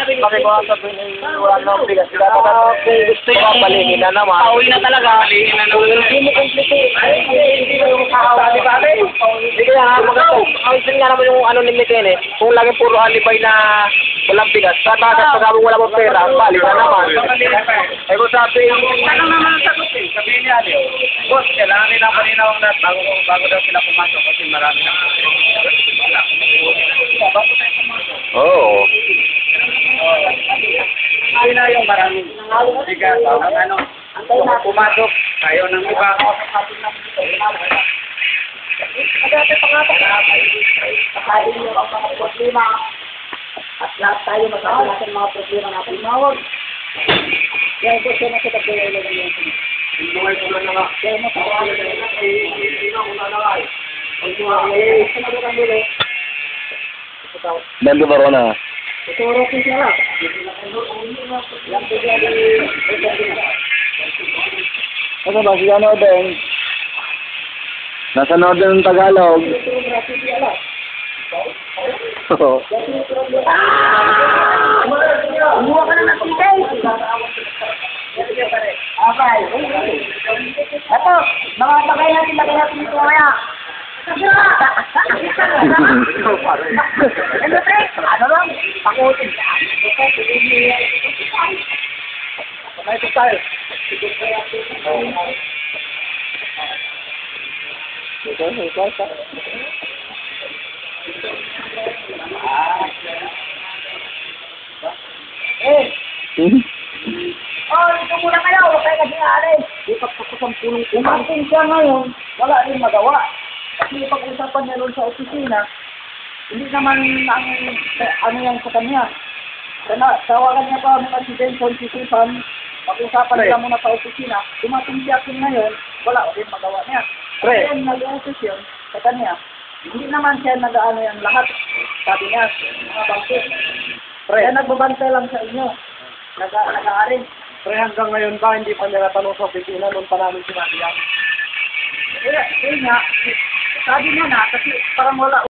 Kasi kung ang sabihin ay wala nang bigas, dapat kung gusto yung balikin na naman. Pauwi na talaga. Balikin na naman. Hindi mo complete. Hindi mo yung kaawali. Hindi kaya maganda. Ayusin nga naman yung ano ni Miken eh. Kung laging puro alibay na walang bigas, tatakas pag wala mong pera, balik na naman. Eh kung sabi, tanong naman sa sagot eh. Sabihin niya Alio, boss, kailangan nila malinaw na bago daw sila pumasok kasi marami na. Oo. Hindi na yung maraming bigas, ano, pumasok, tayo ng iba. Maganda pa nga pa. Pakain niyo ang mga problema. At lahat tayo magkakaroon natin mga problema natin. Mawag. Kaya po siya nakitagay na lang yan. Hindi mo ito na nga. Kaya mo pakain na lang. Hindi na una na nga. Hindi mo nga. Sa magandang nila. Bando ba na? Ituro ko siya lang. Lang bigla din. Ano ba? Si ano din? Nasa Northern Tagalog. Oo. Umuha ka na ng tikay. Okay. Ito, mga tagay natin, lagay natin ito kaya. Ano, pre? Ano lang? Pakutin ka. May ito tayo. Oh, ito muna kayo. Huwag kayo kasi aalis. Ipat sa punong Umating siya ngayon, wala rin magawa. Kasi pag-usapan niya doon sa opisina, hindi naman ang ano yan sa kanya. Tawagan niya pa mga si Benson, si Susan, pag-usapan nila muna sa opisina, dumating siya ngayon, wala rin magawa niya. Kaya nag-uusap yun sa kanya. Hindi naman siya nag-ano yan lahat. Sabi niya, mga bangkit. Kaya nagbabantay lang sa inyo. Nag-aaring. Pre, hanggang ngayon ba, hindi pa nila tanong sa opisina, noon pa namin sinabi yan. Kaya nga, sabi niya na, kasi parang wala